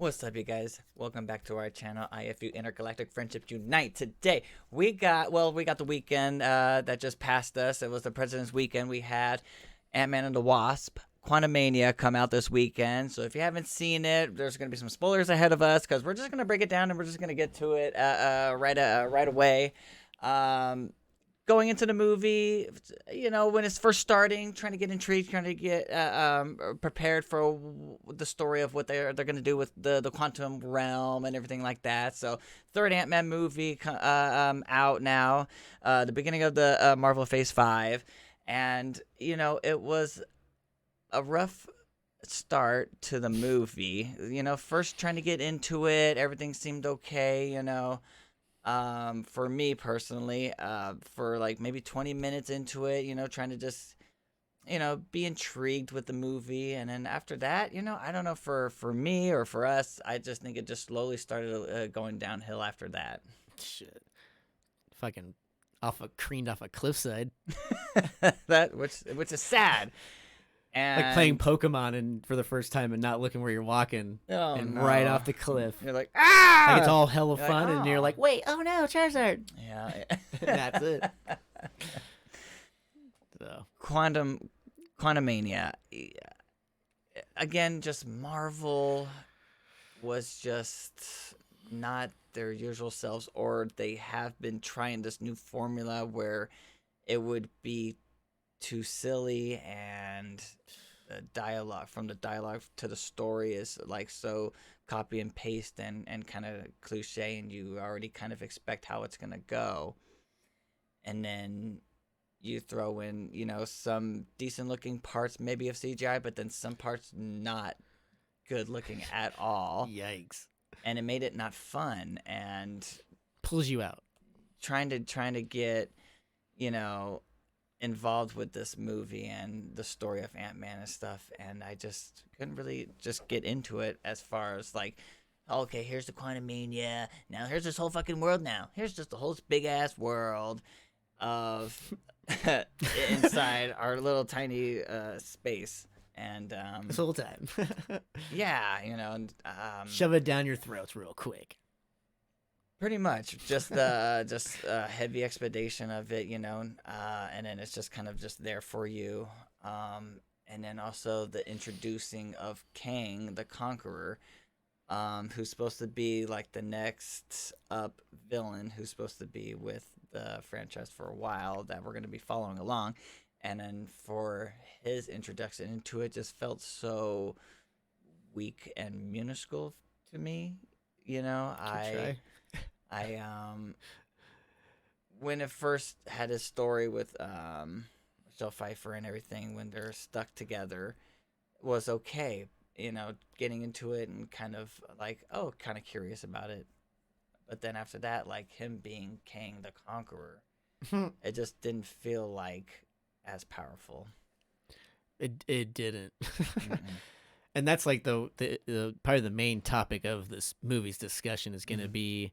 What's up, you guys? Welcome back to our channel, IFU Intergalactic Friendship Unite. Today, we got the weekend that just passed us. It was the President's Weekend. We had Ant-Man and the Wasp, Quantumania come out this weekend. So if you haven't seen it, there's going to be some spoilers ahead of us because we're just going to break it down and we're just going to get to it right away. Going into the movie, when it's first starting, trying to get intrigued, trying to get prepared for the story of what they're going to do with the quantum realm and everything like that. So, third Ant-Man movie out now, the beginning of the Marvel Phase 5. And, it was a rough start to the movie. First trying to get into it, everything seemed okay, for me personally, for like maybe 20 minutes into it, trying to just, be intrigued with the movie. And then after that, I don't know, for me or for us, I just think it just slowly started going downhill after that. Shit. Fucking creamed off a cliffside. which is sad. And Like playing Pokemon and for the first time and not looking where you're walking and no. right off the cliff. You're like, ah! Like it's all hella You're fun like, and you're "Oh." like, wait, oh no, Charizard. Yeah. And that's it. So Quantumania. Again, just Marvel was just not their usual selves, or they have been trying this new formula where it would be too silly, and the dialogue to the story is like so copy and paste and kind of cliche, and you already kind of expect how it's gonna go. And then you throw in, some decent looking parts maybe of CGI, but then some parts not good looking at all. Yikes. And it made it not fun, and Pulls you out. trying to get, involved with this movie and the story of Ant-Man and stuff, and I just couldn't really just get into it as far as like, okay, here's the Quantumania, now here's this whole fucking world, now here's just the whole big ass world of inside our little tiny space, and This whole time. yeah, and Shove it down your throats real quick. pretty much just heavy expedition of it, and then it's just kind of just there for you. And then also the introducing of Kang the Conqueror, who's supposed to be like the next up villain, who's supposed to be with the franchise for a while, that we're going to be following along. And then for his introduction into it, just felt so weak and minuscule to me. I when it first had his story with Michelle Pfeiffer and everything, when they're stuck together, was okay. Getting into it and kind of like, kind of curious about it. But then after that, like him being Kang the Conqueror, it just didn't feel like as powerful. It didn't. And that's like the probably the main topic of this movie's discussion is going to be,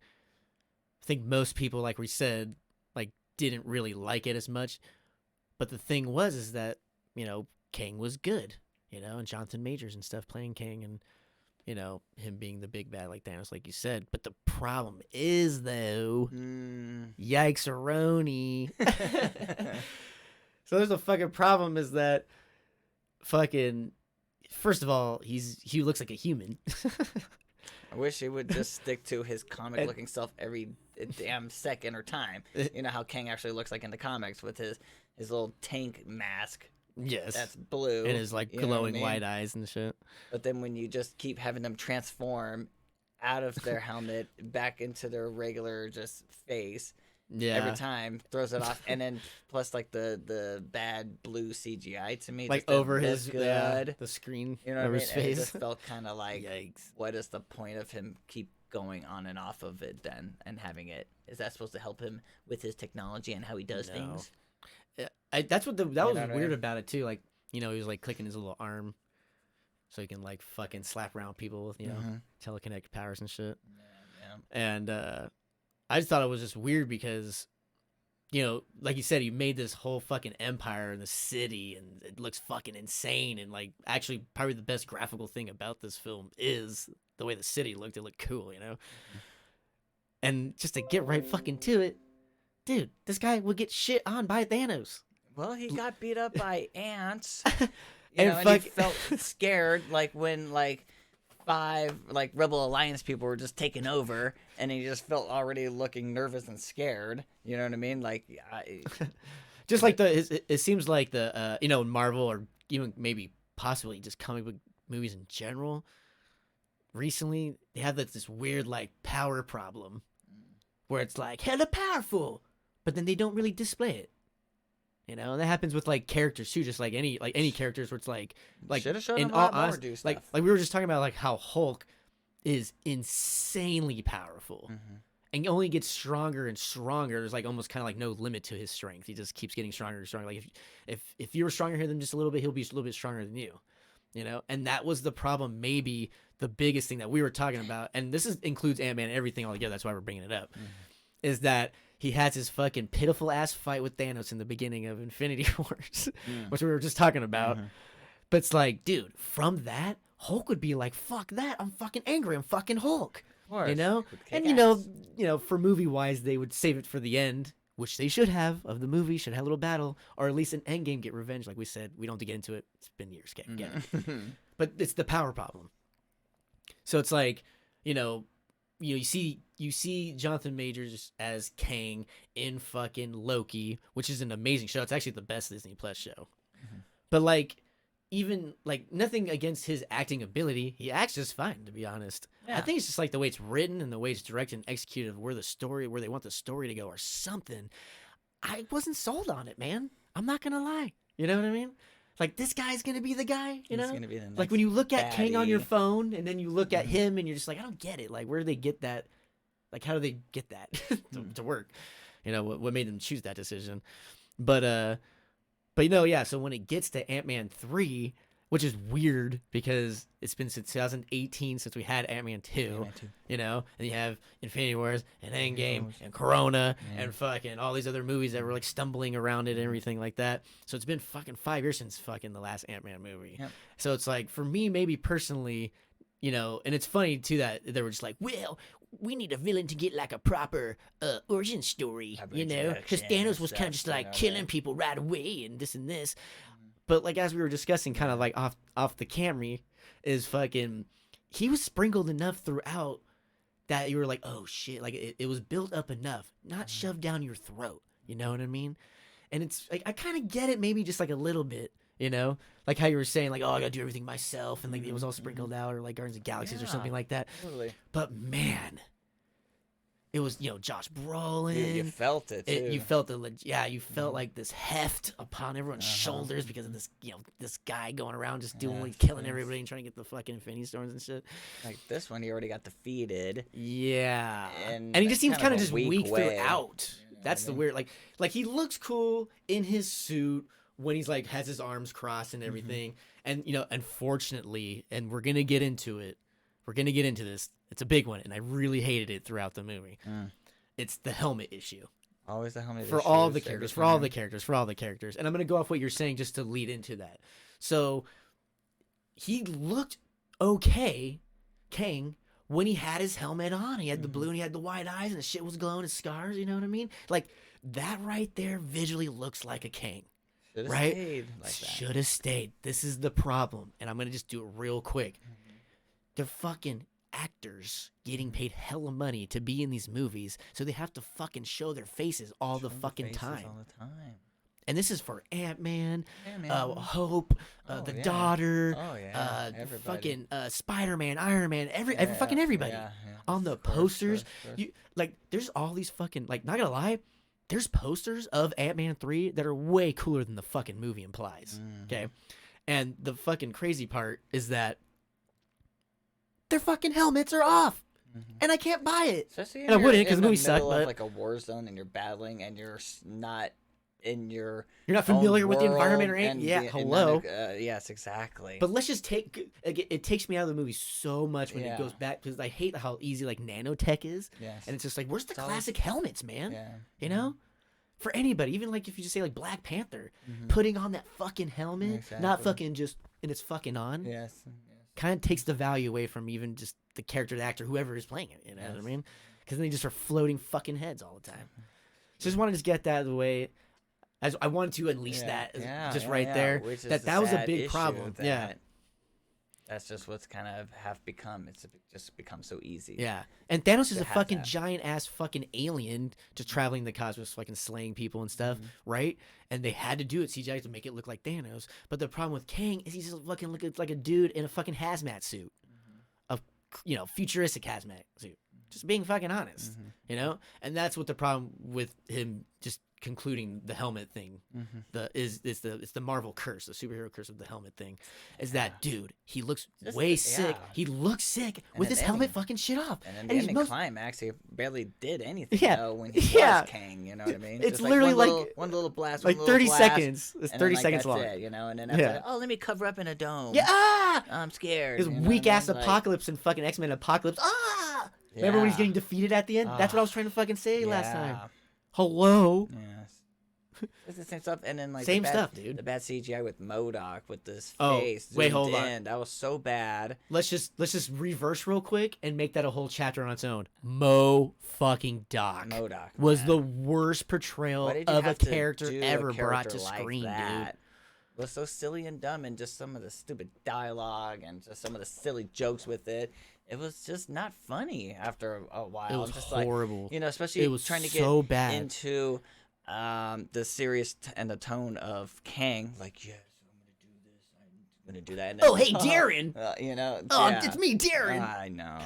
I think most people, like we said, like didn't really like it as much. But the thing is that, Kang was good, and Jonathan Majors and stuff playing Kang, and, him being the big bad like Thanos, like you said. But the problem is, though, yikes-a-roni. So there's a fucking problem is that fucking, first of all, he looks like a human. I wish he would just stick to his comic-looking self every damn second or time. You know how Kang actually looks like in the comics with his little tank mask. Yes. That's blue. And his like glowing white eyes and shit. But then when you just keep having them transform out of their helmet back into their regular just face, every time throws it off, and then plus like the bad blue CGI to me, like just over his the screen, over his face. It just felt kind of like, yikes. What is the point of him keep going on and off of it then, and having it? Is that supposed to help him with his technology and how he does things? That's what that was weird about it too. Like, he was like clicking his little arm so he can like fucking slap around people with telekinetic powers and shit. Yeah. And I just thought it was just weird because you know, like you said, he made this whole fucking empire in the city, and it looks fucking insane. And like, actually, probably the best graphical thing about this film is the way the city looked. It looked cool, you know. And just to get right fucking to it, dude, this guy would get shit on by Thanos. Well, he got beat up by ants, And and he felt scared, like when like 5 like Rebel Alliance people were just taking over, and he just felt already looking nervous and scared. You know what I mean? Like, just like it seems like the you know, Marvel, or even maybe possibly just comic book movies in general, recently they have this weird like power problem where it's like hella powerful, but then they don't really display it. You know, and that happens with like characters too, just like any characters where it's like should have shown in him a all lot more honest, do stuff. like we were just talking about like how Hulk is insanely powerful and only gets stronger and stronger. There's like almost kind of like no limit to his strength. He just keeps getting stronger and stronger. Like if you were stronger than him just a little bit, he'll be a little bit stronger than you. You know, and that was the problem. Maybe the biggest thing that we were talking about, and this includes Ant-Man and everything all together. That's why we're bringing it up, is that he has his fucking pitiful ass fight with Thanos in the beginning of Infinity Wars, which we were just talking about. But it's like, dude, from that, Hulk would be like, fuck that. I'm fucking angry. I'm fucking Hulk. You know? And you know, for movie wise, they would save it for the end, which they should have, of the movie, should have a little battle, or at least an Endgame get revenge. Like we said, we don't have to get into it. It's been years. Get it. But it's the power problem. So it's like, you know, you see Jonathan Majors as Kang in fucking Loki, which is an amazing show. It's actually the best Disney Plus show. But like, even like, nothing against his acting ability, he acts just fine, to be honest. I think it's just like the way it's written and the way it's directed and executed, where they want the story to go or something. I wasn't sold on it, man. I'm not gonna lie. You know what I mean? Like, this guy's gonna be the guy, you know? He's gonna be the next like when you look at Kang on baddie. your phone and then you look at him and you're just like, I don't get it. Like, where do they get that? Like, how do they get that to work? You know, what made them choose that decision? But you know, yeah. So when it gets to Ant-Man 3, which is weird because it's been since 2018 since we had Ant-Man 2, you know, and you have Infinity Wars and Endgame and Corona and fucking all these other movies that were like stumbling around it and everything like that. So it's been fucking 5 years since fucking the last Ant-Man movie. So it's like, for me, maybe personally, you know, and it's funny too that they were just like, well, we need a villain to get like a proper origin story, you know, because Thanos was kind of just like killing people right away and this and this. But like, as we were discussing kind of like off the camera, is fucking, he was sprinkled enough throughout that you were like, oh shit, like it was built up enough, not shoved down your throat. You know what I mean? And it's like, I kind of get it, maybe just like a little bit, you know, like how you were saying, like, oh, I gotta do everything myself, and like it was all sprinkled out, or like Guardians of the Galaxies or something like that. Totally. But man, it was, you know, Josh Brolin. You felt it too. You felt you felt like this heft upon everyone's shoulders because of this, you know, this guy going around just killing everybody and trying to get the fucking Infinity Stones and shit. Like this one, he already got defeated. Yeah, and he just seems kind of just weak way. throughout. That's the weird, like he looks cool in his suit when he's like has his arms crossed and everything. And you know, unfortunately, and we're gonna get into it. We're gonna get into this. It's a big one, and I really hated it throughout the movie. It's the helmet issue. Always the helmet for issues, all the characters, for all the characters. And I'm gonna go off what you're saying just to lead into that. So he looked okay, Kang, when he had his helmet on. He had the blue and he had the white eyes and the shit was glowing, his scars, you know what I mean? Like, that right there visually looks like a Kang. Should've right? stayed like that. Should have stayed. This is the problem. And I'm going to just do it real quick. They're fucking actors getting paid hella money to be in these movies, so they have to fucking show their faces all the fucking time. All the time. And this is for Ant-Man, Hope, the daughter, fucking Spider-Man, Iron Man, fucking everybody. On the posters, you like, there's all these fucking, like, not gonna lie, there's posters of Ant-Man 3 that are way cooler than the fucking movie implies. Okay, and the fucking crazy part is that their fucking helmets are off. And I can't buy it. Especially and I wouldn't, because the movie sucked. But like a war zone and you're battling and you're not in your you're not familiar with the environment or anything. Yeah, hello. Yes, exactly. But let's just it takes me out of the movie so much when it goes back, because I hate how easy like nanotech is. Yes. And it's just like, where's the classic helmets, man? Yeah. You know? for anybody, even like if you just say like Black Panther, putting on that fucking helmet, not fucking just and it's fucking on. Yes. Kind of takes the value away from even just the character, the actor, whoever is playing it. You know what I mean? Because then they just are floating fucking heads all the time. So just wanted to get that out of the way. As I wanted to unleash that just right there. Which is that was a big problem. That's just what's kind of have become. It's just become so easy. Yeah. And Thanos is a fucking giant ass fucking alien just traveling the cosmos, fucking slaying people and stuff, right? And they had to do it CGI to make it look like Thanos. But the problem with Kang is he's just fucking looking like a dude in a fucking hazmat suit, a futuristic hazmat suit. Just being fucking honest, you know. And that's what the problem with him just concluding the helmet thing it's the Marvel curse, the superhero curse of the helmet thing, is that dude, he looks way sick. He looks sick with his helmet fucking shit off. And then the ending climax, he barely did anything. When he was Kang, you know what I mean? It's just literally like one little blast, like 30 seconds. It's 30 seconds long. It, and then after that, let me cover up in a dome. I'm scared. His weak ass Apocalypse and fucking X-Men Apocalypse. Remember when he's getting defeated at the end? That's what I was trying to fucking say last time. Hello. Yes. It's the same stuff, and then like same stuff, dude. The bad CGI with MODOK with this face. Wait, hold on. That was so bad. Let's just reverse real quick and make that a whole chapter on its own. Fucking Doc was the worst portrayal of a character ever brought to screen, dude. It was so silly and dumb, and just some of the stupid dialogue and just some of the silly jokes with it. It was just not funny after a while. It was just horrible. Like, especially it was trying to so get bad. into the serious and the tone of Kang. Like, yes, I'm gonna do that. And then, hey, Darren. It's me, Darren. I know.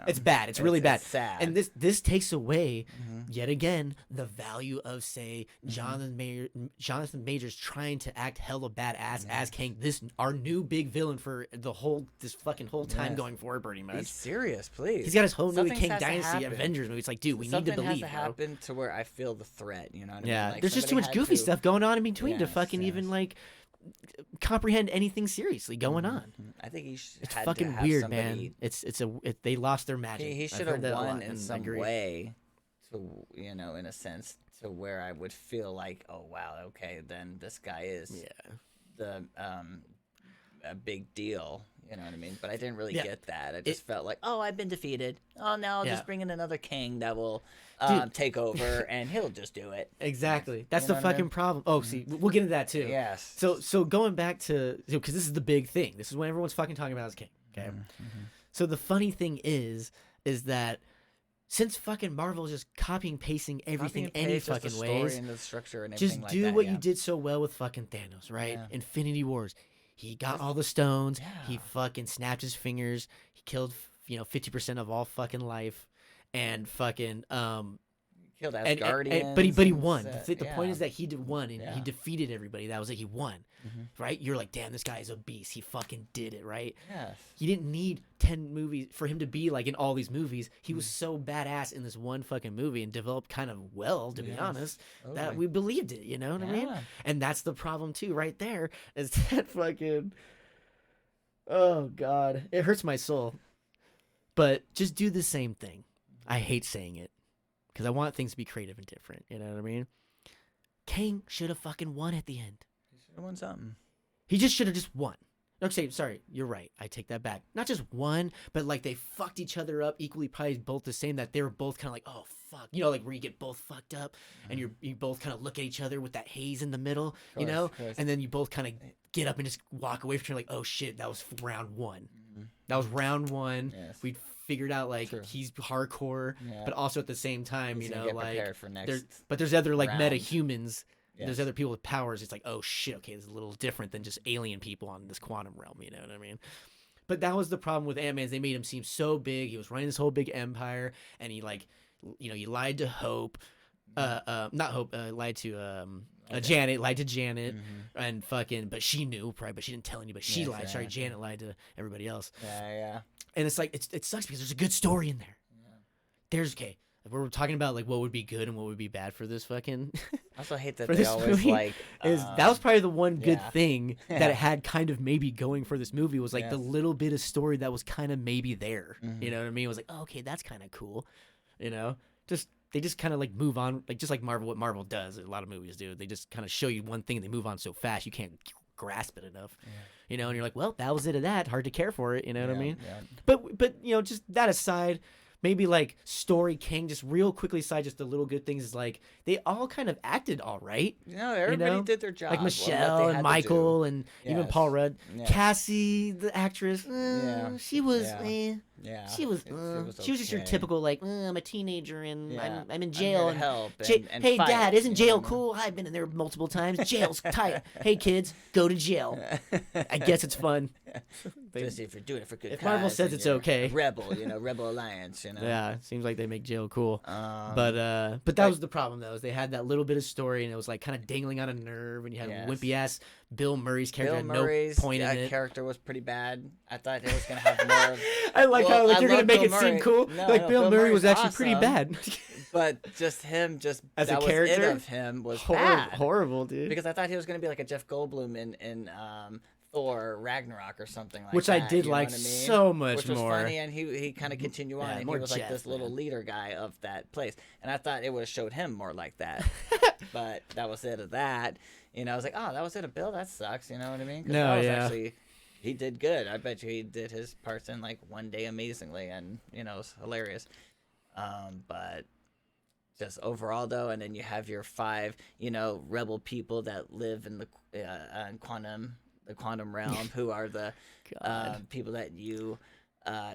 It's bad. It's really bad. It's sad. And this takes away yet again the value of, say, Jonathan Majors trying to act hella badass as Kang. Our new big villain for this fucking whole time going forward, pretty much. Be serious, please. He's got his whole movie, Kang Dynasty, Avengers movie. It's like, dude, we need to believe. Something has to happen to where I feel the threat. You know what I mean? Like, there's just too much goofy stuff going on in between to fucking even like comprehend anything seriously going on. I think it's fucking weird, man. They lost their magic. He should have won in some way, to in a sense, to where I would feel like, oh wow, okay, then this guy is the a big deal. You know what I mean? But I didn't really get that. I just felt like, oh, I've been defeated. Oh, now I'll just bring in another king that will take over, and he'll just do it. Exactly. That's the fucking problem. Oh, see, we'll get into that too. Yes. So going back to, because this is the big thing. This is what everyone's fucking talking about as king. Okay. So the funny thing is that since fucking Marvel is just copying, pasting everything any fucking ways, and the structure and just everything do like that, what you did so well with fucking Thanos, right? Infinity Wars. He got all the stones. He fucking snapped his fingers. He killed 50% of all fucking life, and fucking killed Asgardians. But he won. The point is that he won, and he defeated everybody. That was it. He won, right? You're like, damn, this guy is a beast. He fucking did it, right? Yes. You didn't need 10 movies for him to be like in all these movies. He was so badass in this one fucking movie and developed kind of well, to be honest, that we believed it. You know what I mean? And that's the problem too, right there. Is that fucking? Oh God, it hurts my soul. But just do the same thing. I hate saying it, because I want things to be creative and different. You know what I mean? Kang should have fucking won at the end. He should have won something. He just should have just won. Okay, sorry, you're right. I take that back. Not just one, but like they fucked each other up equally, probably both the same. That they were both kind of like, oh fuck, like where you get both fucked up, and you both kind of look at each other with that haze in the middle, course. and then you both kind of get up and just walk away from each other like, oh shit, that was round one. That was round one. Yes. We figured out like he's hardcore, but also at the same time, He's like for next there's other like round. meta humans. There's other people with powers. It's like, oh shit, okay, this is a little different than just alien people on this quantum realm. You know what I mean? But that was the problem with Ant-Man. Is they made him seem so big. He was running this whole big empire, and he like, he lied to Hope, not Hope, lied to Janet, and fucking, but she knew probably, but she didn't tell anybody. She lied. Sorry, Janet lied to everybody else. Yeah. And it's like it sucks because there's a good story in there. There's we're talking about like what would be good and what would be bad for this fucking. I also hate that for they this always movie, like. That was probably the one good thing that it had kind of maybe going for this movie was like the little bit of story that was kind of maybe there. You know what I mean? It was like, oh, okay, that's kind of cool. Just they just kind of like move on, like just like Marvel, what Marvel does, a lot of movies do. They just kind of show you one thing and they move on so fast you can't grasp it enough. Yeah. You know, and you're like, well, that was it of that. Hard to care for it. You know what I mean? Yeah. But you know, just that aside, maybe like Story King, just real quickly aside, just the little good things is like they all kind of acted all right. Everybody did their job. Like Michelle and Michael and even Paul Rudd. Yes. Cassie, the actress, she was, she was just your okay. typical like, I'm a teenager and Yeah. I'm in I'm jail. here to help and hey, fight, Dad, isn't jail you know? cool? I've been in there multiple times. Jail's tight. Hey, kids, go to jail. I guess it's fun. Especially if you're doing it for good If cause. Marvel says and it's you're okay. a rebel, Rebel Alliance, Yeah, it seems like they make jail cool. But But that was the problem though, is they had that little bit of story and it was like kind of dangling on a nerve, and you had wimpy ass Bill Murray's character. Bill Murray's no point in it. character was pretty bad. I thought it was gonna have more. Of, I like how like I you're gonna love make Bill it seem Murray. cool. No, like Bill Murray was Murray's actually pretty awesome, bad. But just him, as that a was character it of him was bad. Horrible, dude. Because I thought he was gonna be like a Jeff Goldblum in Thor Ragnarok or something like Which that. I did you know like what I mean? so much Which was more. funny, and he kind of continued on, and he was like this little leader guy of that place. And I thought it would have showed him more like that. But that was it of that. I was like, oh, that was it of Bill? That sucks, you know what I mean? No, that was actually, he did good. I bet you he did his parts in like one day amazingly, and, it was hilarious. But just overall, though, and then you have your 5, rebel people that live in the quantum realm, who are the people that you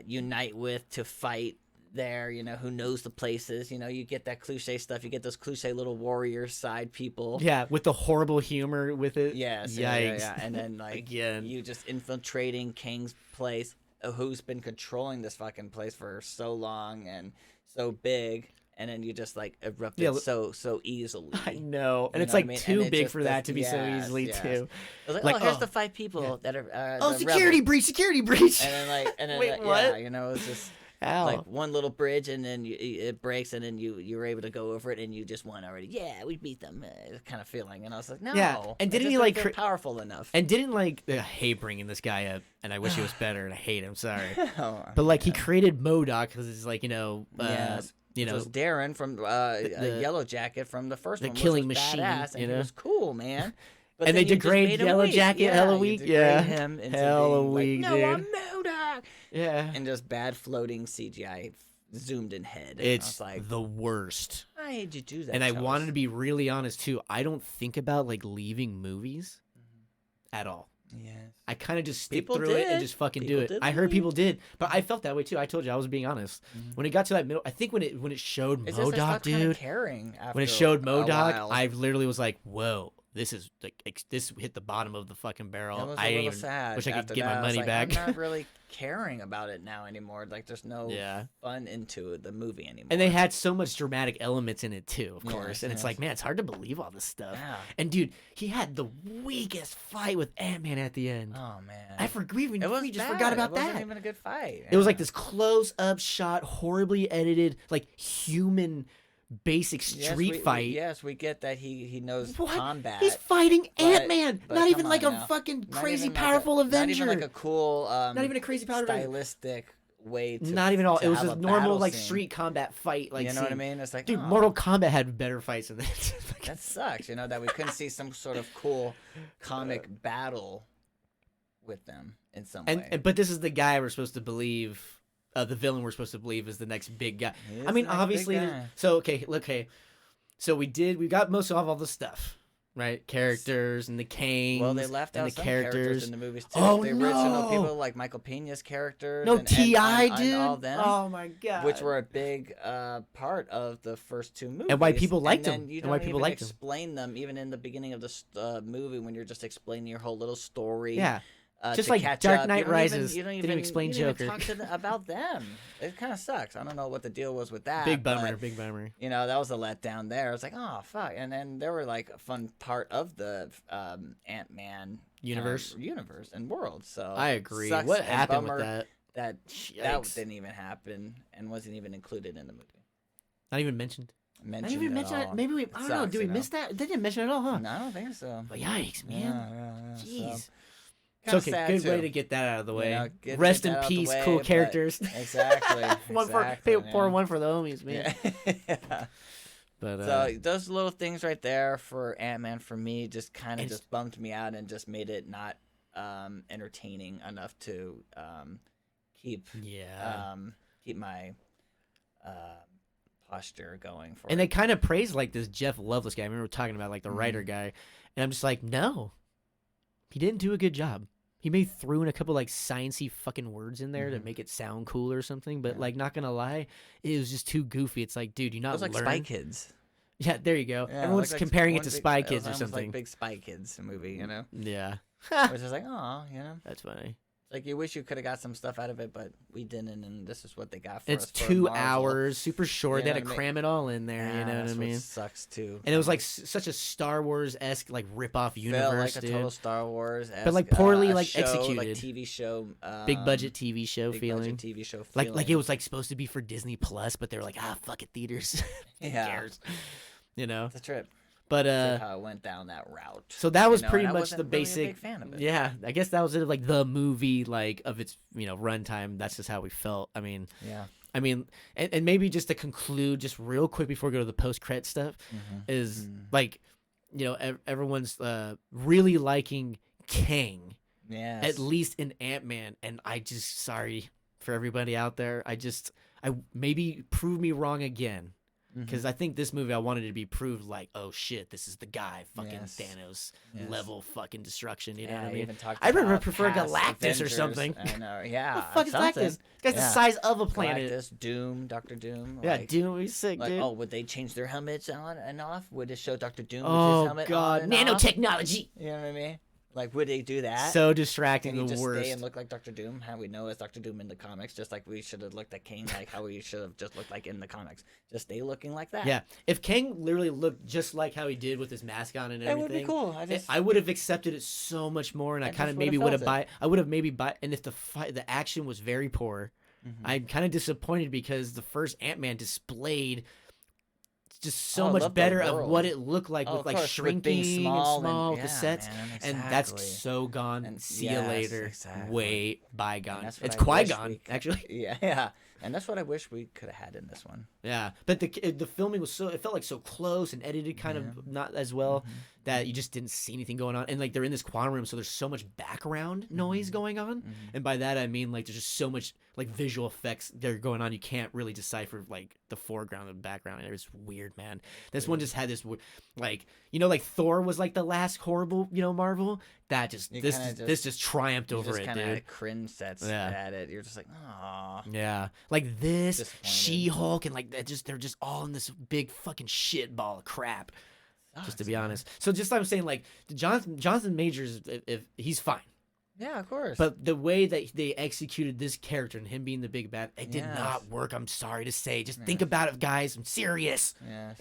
unite with to fight there, who knows the places. You get that cliche stuff. You get those cliche little warrior side people. Yeah, with the horrible humor with it. Yes. Yikes. Yeah. And then, like, Again. you just infiltrating King's place, who's been controlling this fucking place for so long and so big. And then you just like erupted so easily. I know, and it's know like what I mean? too And big for that to be so easily too. I was Like, like, here's the 5 people that are the security rebels. breach, security breach. And then Wait, what? it's just Ow. like one little bridge, and then it breaks, and then you were able to go over it, and you just won already. Yeah, we beat them, kind of feeling. And I was like, no. Yeah, and didn't he like like powerful enough? And didn't like I hate bringing this guy up, and I wish he was better, and I hate him. Sorry, Oh, but like he created MODOK because it's like yes. you Which know, was Darren from a Yellow Jacket from the first the one. killing which was machine, badass, and you know? he was cool, man. But and then they you just degrade made him Yellow weak. Jacket hella weak. You Yeah, degrade him into hella being weak, like, dude. no, I'm MODOK. Yeah, And just bad floating CGI zoomed in head. it's I was like, the worst. why did you do that? And I Charles? wanted to be really honest too. I don't think about like leaving movies at all. Yes. I kind of just stick People through it and did. just fucking People do it. did I heard leave. people did, but I felt that way too. I told you I was being honest. When it got to that middle, I think when it showed It's just I MODOK, stopped kinda dude. caring after When it showed a MODOK, while. I literally was like, "Whoa, this is like this hit the bottom of the fucking barrel." It was I a ain't little even sad. wish I could after get that. my I was money like, back. I'm not really caring about it now anymore. Like, there's no Yeah. fun into the movie anymore. And they had so much dramatic elements in it too, of Yes, course. And it's yes. like, man, it's hard to believe all this stuff. Yeah. And dude, he had the weakest fight with Ant-Man at the end. Oh man. We just forgot about It wasn't that. even a good fight. It was like this close-up shot, horribly edited, like human basic street fight. Yes, we get that he knows What? combat. He's fighting but- Ant-Man. but not even come like on a now. fucking Not crazy even like powerful a, Avenger. Not even like a cool Not even a crazy powerful Avenger. stylistic way to Not even all. to It was have just a normal battle like scene. street combat fight. Like, You know what I scene. mean? It's like, Dude, oh, Mortal Kombat had better fights than that. that sucks. That we couldn't see some sort of cool comic battle with them in some way. But this is the guy we're supposed to believe. The villain we're supposed to believe is the next big guy. He is I mean, the next big obviously. guy. So okay. So we got most of all the stuff, right? Characters and the Kings. Well, they left and out the some characters in the movies too. Oh, the original no! people like Michael Pena's characters. No and T.I., and dude. all them, Oh my god. which were a big part of the first 2 movies. And why people liked then them. You And don't why people even liked them. explain them even in the beginning of the movie when you're just explaining your whole little story. Yeah. Just to like catch Dark up. Knight You don't Rises. Even, you don't Didn't even explain you didn't Joker. Even talk to about them. It kind of sucks. I don't know what the deal was with that. Big bummer. but, Big bummer. that was a letdown there. It's like, oh fuck, and then there were like a fun part of the Ant-Man Universe. universe and world. So I agree. sucks What and happened bummer with that? That Yikes. didn't even happen and wasn't even included in the movie. Not even mentioned. Not Mentioned even at mention it. all. Maybe we. It I don't know. sucks, Do we miss that? They didn't mention it at all, huh? No, I don't think so. But yikes, man. Yeah, Jeez. So, Kind It's of okay. sad Good too. way to get that out of the way. You know, get Rest that in out the peace, way, cool but- characters. Exactly. One exactly, pour man. one for the homies, man. Yeah. But So those little things right there for Ant-Man for me just kind of And- just bummed me out and just made it not entertaining enough to keep yeah. keep my posture going for And it. they kind of praised like this Jeff Loveless guy. I remember talking about like the writer Mhm. guy, and I'm just like, no, he didn't do a good job. He may threw in a couple like sciencey fucking words in there to Mhm. make it sound cool or something, but Yeah. like not gonna lie, it was just too goofy. It's like, dude, you It not was like learn? Spy Kids. Yeah, there you go. Yeah, Everyone's like comparing it one to big- Spy it was Kids or almost something. like big Spy Kids movie, you know? Yeah, Which is like, oh, you know, that's funny. like you wish you could have got some stuff out of it, but we didn't, and this is what they got for It's us. for 2 Marvel. hours, super short. You They know had to what I mean? cram it all in there. Yeah, You know that's what I mean? sucks too. And it was like such a Star Wars esque like rip off Felt universe, like a dude. total Star Wars, But, like, poorly, a like, show, executed. like TV show, Big budget TV show big feeling. budget TV show, Like feeling. it was like supposed to be for Disney Plus, but they were like, fuck it, theaters. Who Yeah. cares? You know. It's a trip. But How it went down that route. so that was You know, pretty and I much wasn't the really a basic. big fan of it. Yeah, I guess that was it. Of like the movie, like of its runtime. That's just how we felt. I mean, Yeah. and maybe just to conclude, just real quick before we go to the post credit stuff, is like, everyone's really liking Kang. Yeah. At least in Ant-Man, and I just sorry for everybody out there. I maybe prove me wrong again, because I think this movie I wanted to be proved like, oh shit, this is the guy, fucking Yes. Thanos Yes. level fucking destruction. You know Yeah, what I I mean? even talked I'd rather about prefer past Galactus or Avengers. something. I know. Yeah. What the fuck is something. Galactus? This guy's the Yeah. size of a planet. Galactus, Doom, Doctor Doom. Yeah, like, Doom would be sick, Like, dude. oh, would they change their helmets on and off? Would it show Doctor Doom with his Oh helmet god, on and off? nanotechnology. You know what I mean? Like, would they do that? So distracting, Can he the just worst. stay and look like Doctor Doom? How we know as Doctor Doom in the comics, just like we should have looked at Kane, like how we should have just looked like in the comics. Just stay looking like that. Yeah, if Kang literally looked just like how he did with his mask on and That everything, would be cool. I would have accepted it so much more, and I I kind of just maybe would've would have felt it. I would have maybe buy. And if the action was very poor, I'm kind of disappointed because the first Ant-Man displayed just so Oh, I much love the better of world. what it looked like Oh, with of like course, with shrinking being small and small and- with the yeah, sets, man, and that's exactly. so gone. And See yes, you later. exactly. Way bygone. that's what It's I wish Qui-Gon we could- actually. Yeah. And that's what I wish we could have had in this one. Yeah, but the filming was it felt like so close and edited kind of not as well that you just didn't see anything going on. And like they're in this quantum room, so there's so much background noise going on. And by that I mean like there's just so much like visual effects that are going on. You can't really decipher like the foreground and the background. It's weird, man. This one just had this like like Thor was like the last horrible Marvel. That just You this kinda this just triumphed You over just it, kind dude. of cringe sets Yeah. at it. You're just like, oh. Yeah, like this Disappointed. She-Hulk and like they're just all in this big fucking shit ball of crap. Just to be honest, so just like I'm saying, like Jonathan Majors, if he's fine, Yeah, of course. but the way that they executed this character and him being the big bad, it did Yes. not work. I'm sorry to say. Just think about it, guys. I'm serious. Yes.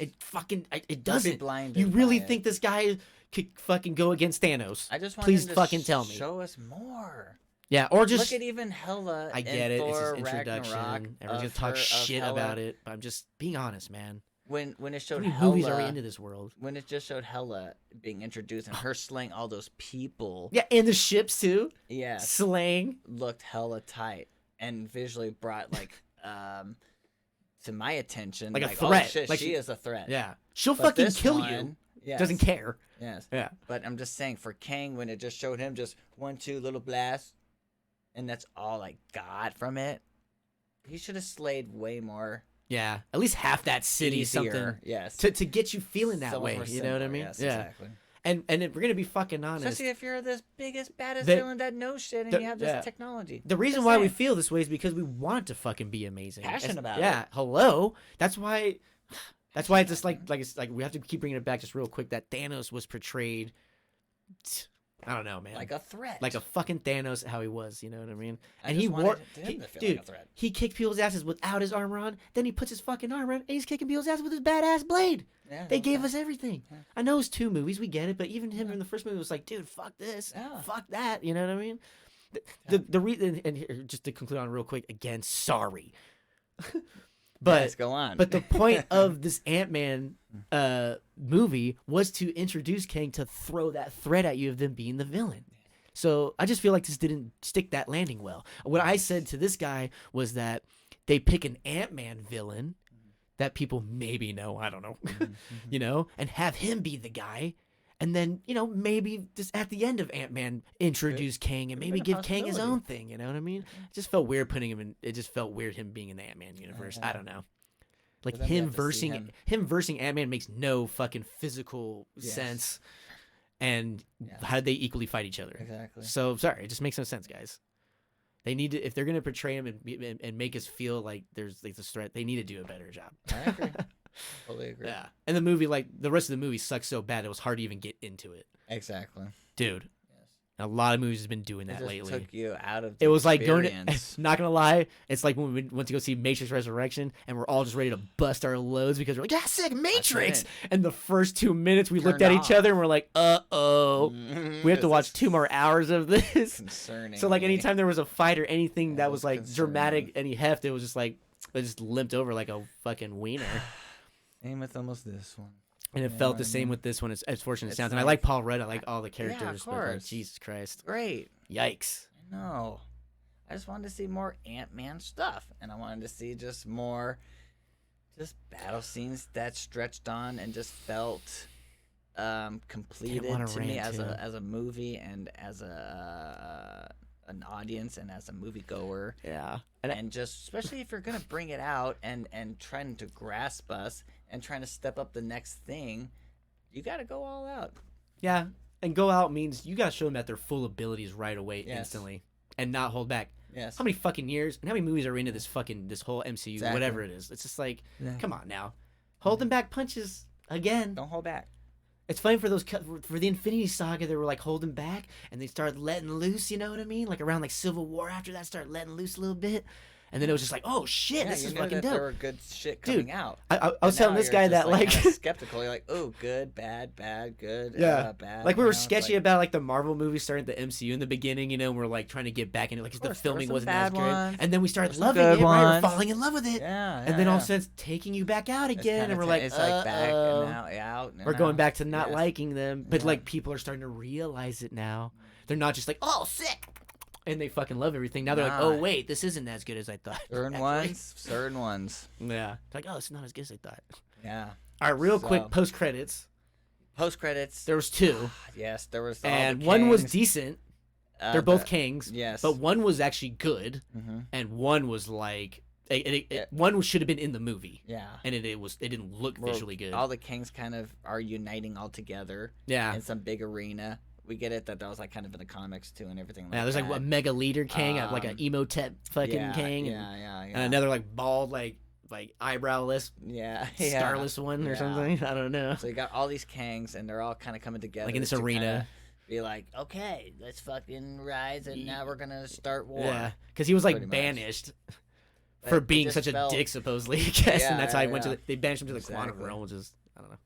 It doesn't. blinded You really by it. think this guy could fucking go against Thanos? I just want Please him to fucking tell me. Show us more. Yeah, or just Look at even Hela. I in get it. Thor, It's his introduction. Ragnarok, Everyone's gonna of talk her- of shit Hela. about it, but I'm just being honest, man. When it How showed many Hela, movies are we into this world? when it just showed Hela being introduced and her slaying all those people. Yeah, and the ships too. Yes. Slaying. Looked hella tight and visually brought like to my attention Like a oh threat. shit, Like she is a threat. Yeah, she'll But fucking this kill you. one, yes, Doesn't care. Yes. Yeah. But I'm just saying for Kang when it just showed him just 1-2 little blasts and that's all I got from it. He should have slayed way more. Yeah, at least half that city, Easier, something yes. to get you feeling that So way. more You know what I similar, mean? yes, Yeah. exactly. And if we're gonna be fucking honest, Especially if you're this biggest, baddest They- villain that knows shit and the- you have this yeah. technology. the reason Just why we saying. feel this way is because we want to fucking be amazing. Passionate about yeah, it. hello. That's why. That's why it's just like it's like we have to keep bringing it back just real quick. That Thanos was portrayed. I don't know, man. Like a threat. Like a fucking Thanos, how he was. You know what I mean? I And just he wanted wore, him he- to feel dude. like a threat. He kicked people's asses without his armor on. Then he puts his fucking armor on, and he's kicking people's asses with his badass blade. Yeah, They no gave doubt. us everything. Yeah. I know it's 2 movies, we get it, but even him in the first movie was like, dude, fuck this, Yeah. fuck that. You know what I mean? The reason, and here, just to conclude on real quick, again, sorry, but Yes, go on. but the point of this Ant-Man movie was to introduce Kang to throw that threat at you of them being the villain. So I just feel like this didn't stick that landing well. What I said to this guy was that they pick an Ant-Man villain that people maybe know, I don't know, you know, and have him be the guy. And then, you know, maybe just at the end of Ant-Man introduce Kang and maybe give Kang his own thing, you know what I mean? It just felt weird putting him in, it just felt weird him being in the Ant-Man universe. I don't know. Like him versing Ant-Man makes no fucking physical sense. And how did they equally fight each other? Exactly. So sorry, it just makes no sense, guys. They need to, if they're gonna portray him and make us feel like there's like this threat, they need to do a better job. I agree. Totally agree. Yeah, and the movie, like the rest of the movie, sucks so bad it was hard to even get into it. Exactly. Dude. Yes. A lot of movies have been doing that It just lately. took you out of the It was like experience. not gonna lie, it's like when we went to go see Matrix Resurrection and we're all just ready to bust our loads because we're like, yeah, sick Matrix. And the first 2 minutes we looked at each other and we're like, uh-oh. We have to watch 2 more hours of this. Concerning. So like anytime there was a fight or anything that was like concerning. dramatic, any heft, it was just like it just limped over like a fucking wiener. Same with almost this one. And it Yeah, felt I the same mean, with this one as fortunate it's sounds. And I like- like Paul Rudd. I like all the characters. Yeah, of but like, course. Jesus Christ. Great. Yikes. I know. I just wanted to see more Ant-Man stuff, and I wanted to see just more, just battle scenes that stretched on and just felt completed to me as a movie and as an audience and as a moviegoer. Yeah. And just especially if you're gonna bring it out and trying to grasp us and trying to step up the next thing, you got to go all out. Yeah. And go out means you got to show them that they're full abilities right away, Yes. instantly, and not hold back. Yes. How many fucking years and how many movies are into this whole MCU, Exactly. whatever it is? It's just like, Yeah. come on now. Holding back punches again. Don't hold back. It's funny for the Infinity Saga, they were like holding back and they started letting loose, you know what I mean? Like around like Civil War after that started letting loose a little bit. And then it was just like, oh shit, Yeah, this you is knew fucking that dope. there were good shit Dude, coming out. I was telling this guy that like kinda skeptical. You're like, oh, good, bad, good, bad. like we you were know? It's sketchy like, about like the Marvel movies starting the MCU in the beginning, you know, and we're like trying to get back into like 'cause the course, there were filming some wasn't as bad great. ones. And then we started There were some loving it, good right? We're ones. falling in love with it. Yeah, And then all of a yeah. sudden it's taking you back out It's again, kinda and we're like, it's like back and uh-oh. now out. And We're going back to not Yes. liking them, but Yeah. like people are starting to realize it now. They're not just like, oh, sick, and they fucking love everything. Now they're like, oh Nah. wait, this isn't as good as I thought. Certain actually. certain ones. Yeah, like, oh, it's not as good as I thought. Yeah. All right, real So- quick, post credits. Post credits. There was 2, Yes, there was. all and the one was kings. decent. They're both kings. Yes. But one was actually good, Mm-hmm. and one was like, Yeah. one should have been in the movie, Yeah. and it didn't look Well, visually good. All the kings kind of are uniting all together Yeah. in some big arena. We get it that was like kind of in the comics too and everything like Yeah, there's that. like a mega leader king, like an Emotep fucking yeah, king, yeah, and another like bald, like eyebrowless, yeah, starless one or Yeah. something. I don't know. So you got all these kangs, and they're all kind of coming together, Like in this to arena. kinda be like, okay, let's fucking rise, and now we're gonna start war. Yeah, because he was like Pretty much. banished But for it being just such a felt- dick, supposedly. I guess, Yeah, and that's how he yeah, went to. yeah. They banished him to the quantum Exactly. realm, which is I don't know.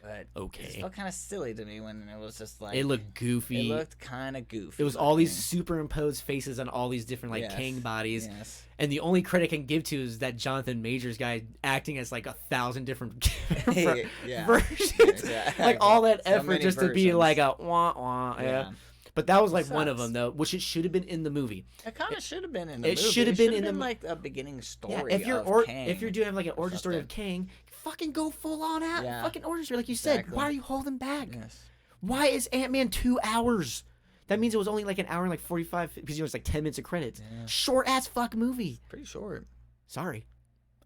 But it Okay, just felt kind of silly to me when it was just like it looked goofy. It looked kind of goofy. It was all these looking. superimposed faces on all these different like Yes, king bodies. Yes. And the only credit I can give to is that Jonathan Majors guy acting as like 1,000 different Yeah. versions. Yeah. Like all that So effort many just to be versions. like a wah wah. Yeah. Yeah. But that was It like one of sucks. them though, which it should have been in the movie. It kind of should have been in the It movie. should have been in should've the- like a beginning story. Yeah, if you're of Kang if you're doing like an or origin story of something. Kang, fucking go full on out. Yeah. Fucking origin story, like you said. Exactly. Why are you holding back? Yes. Why is Ant-Man 2 hours? That means it was only like an hour and like 45 because it's like 10 minutes of credits. Yeah. Short ass fuck movie. Pretty short. Sorry.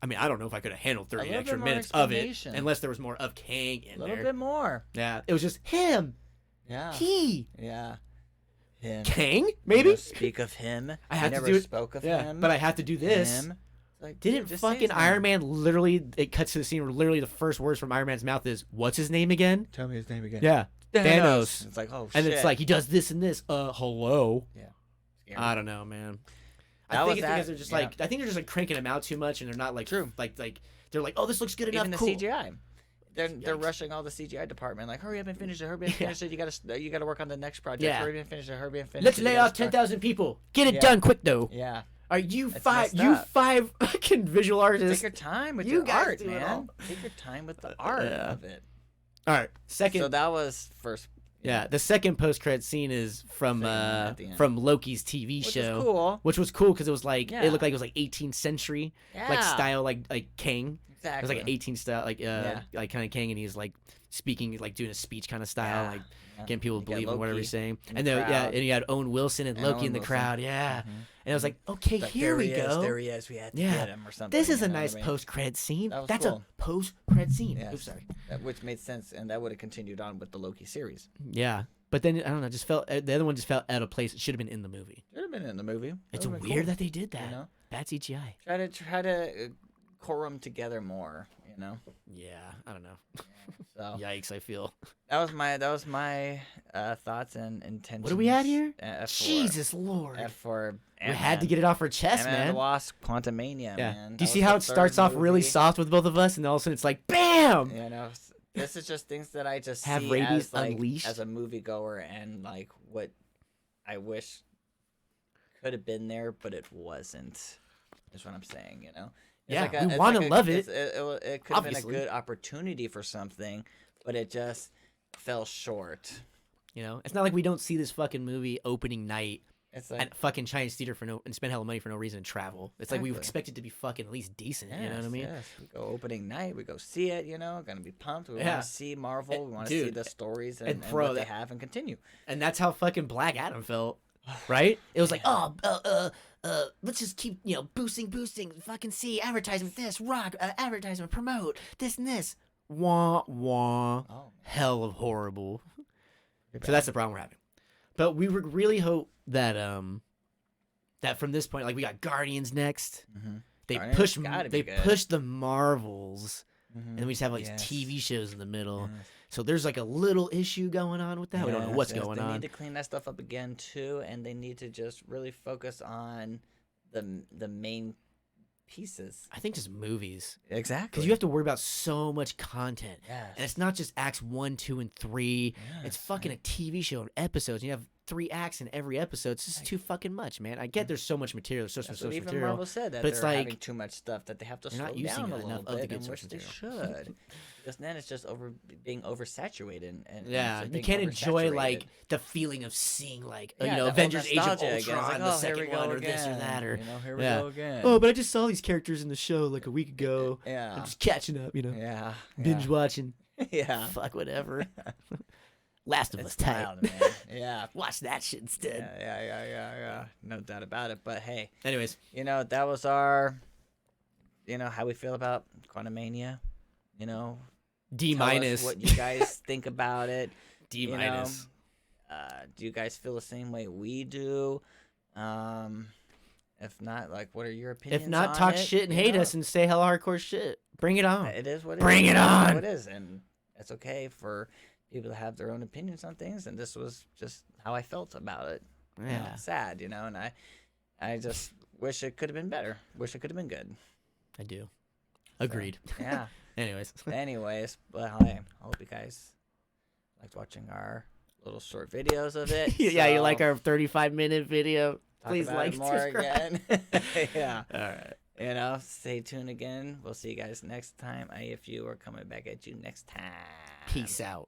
I mean, I don't know if I could have handled 30 little extra bit more minutes of it explanation. unless there was more of Kang in A little there. bit more. Yeah, it was just him. Yeah. He. Yeah. Him. Kang? You Maybe? know, speak of him. I have to never do it. spoke of Yeah, him. but I have to do this. Him. Like, Didn't dude, just say fucking his Iron name. Man literally, it cuts to the scene where literally the first words from Iron Man's mouth is, what's his name again? Tell me his name again. Yeah. Thanos. It's like, oh, And shit. it's like, he does this and this. Hello? Scary. I don't know, man. That I was think it's because that- they're just yeah. like, I think they're just like cranking him out too much and they're not like, True. like, they're like, oh, this looks good enough. Even the cool. CGI. They're Yikes. rushing all the CGI department. Like, hurry up and finish it. Hurry up and finish it. You gotta work on the next project. Yeah. Hurry up and finish it. Hurry up and finish Let's it. lay You gotta off start- 10,000 people. Get it Yeah. done quick, though. Yeah. Are you It's five? messed You up. five fucking visual artists. Take your time with You your guys art, do it man. all. Take your time with the art Yeah. of it. All right, second. So that was first. Yeah, the second post-credit scene is from at the end. from Loki's TV Which show, is cool. which was cool because it was like Yeah. it looked like it was like 18th century like style, like King. It was Exactly. like an 18th style, like kind of King, and he's like speaking, like doing a speech kind of style, like getting people to believe in whatever he's saying. And then and you had Owen Wilson and Loki in the crowd, and I was like, okay, Like, here we go. There he is. We had to get him or something. This is a you know nice what I mean? post-credit scene. That was That's cool. a post-credit scene. Yes. Oops, sorry. Which made sense, and that would have continued on with the Loki series. Yeah, but then I don't know, just felt the other one just felt out of place. It should have been in the movie. Should have been in the movie. It's That would've been weird cool, that they did that. You know, Bad CGI. try to core them together more. You know. Yeah, I don't know. So Yikes! I feel. that was my thoughts and intentions. What are we at here? For, Jesus Lord! for We had to get it off our chest, Ant-Man and man. the Wasp, Quantumania, Yeah. man. Do you That see was how the it starts third off really movie. soft with both of us, and then all of a sudden it's like, BAM! You know, this is just things that I just Have see rabies as like unleashed? as a moviegoer, and like what I wish could have been there, but it wasn't. Is what I'm saying. You know. It's Yeah, like we it's wanna like love it, It could have been a obviously. good opportunity for something, but it just fell short. You know, it's not like we don't see this fucking movie opening night It's like at fucking Chinese theater and spend hell of money for no reason and travel. It's like we Exactly. expect it to be fucking at least decent. You know what I mean? Yes. We go opening night. We go see it. You know, gonna be pumped. We Yeah. want to see Marvel. We want to see Dude, the stories and and bro, what they that- have and continue. And that's how fucking Black Adam felt, right? It was like, let's just keep, boosting, fucking see, advertisement, this, rock, advertisement, promote, this and this. Wah, wah. Oh, Hell of horrible. Pretty So that's the problem we're having. But we would really hope that, that from this point, like we got Guardians next. Mhm. They Guardians gotta be good. push the Marvels, Mhm. and then we just have like Yes. TV shows in the middle. Yes. So there's like a little issue going on with that. We don't know what's Yes, going they on. need to clean that stuff up again too, and they need to just really focus on the main pieces. I think just movies, Exactly. because you have to worry about so much content, Yes. and it's not just acts 1, 2, and 3. It's Yes, fucking a TV show and episodes. You have 3 acts in every episode. It's just too fucking much, man. I get there's so much material, there's That's so what much even material. Marvel said, that but it's they're like, having too much stuff, that they have to they're slow not using down a enough little of the bit, good and source which they material. should. Because then it's just being oversaturated. And Yeah, just you being can't enjoy like oversaturated. the feeling of seeing like Yeah, that old Avengers Age of nostalgia again. Ultron, It's like, the oh, here second we go one, or this or again. that, or You know, here we yeah. go again. Oh, but I just saw these characters in the show like a week ago. Yeah. I'm just catching up, Yeah. binge watching. Yeah. Fuck whatever. Last of Us It's type. wild, man. Yeah. Watch that shit instead. Yeah. No doubt about it. But hey, Anyways, that was our, how we feel about Quantumania. D Tell us minus. what you guys think about it. D you know. minus. Do you guys feel the same way we do? If not, like, what are your opinions? If not, on talk it? shit and You hate know? us and say hell hardcore shit. Bring it on. It is what it Bring is. it It's on. what it is, and it's okay for people to have their own opinions on things. And this was just how I felt about it. Yeah. It's sad, and I just wish it could have been better. Wish it could have been good. I do. Agreed. Yeah. Anyways. Anyways, but I hope you guys liked watching our little short videos of it. Yeah, you So like our 35-minute video? talk Please about like, it more subscribe. again. Yeah. All right. Stay tuned again. We'll see you guys next time. IFU are coming back at you next time. Peace out.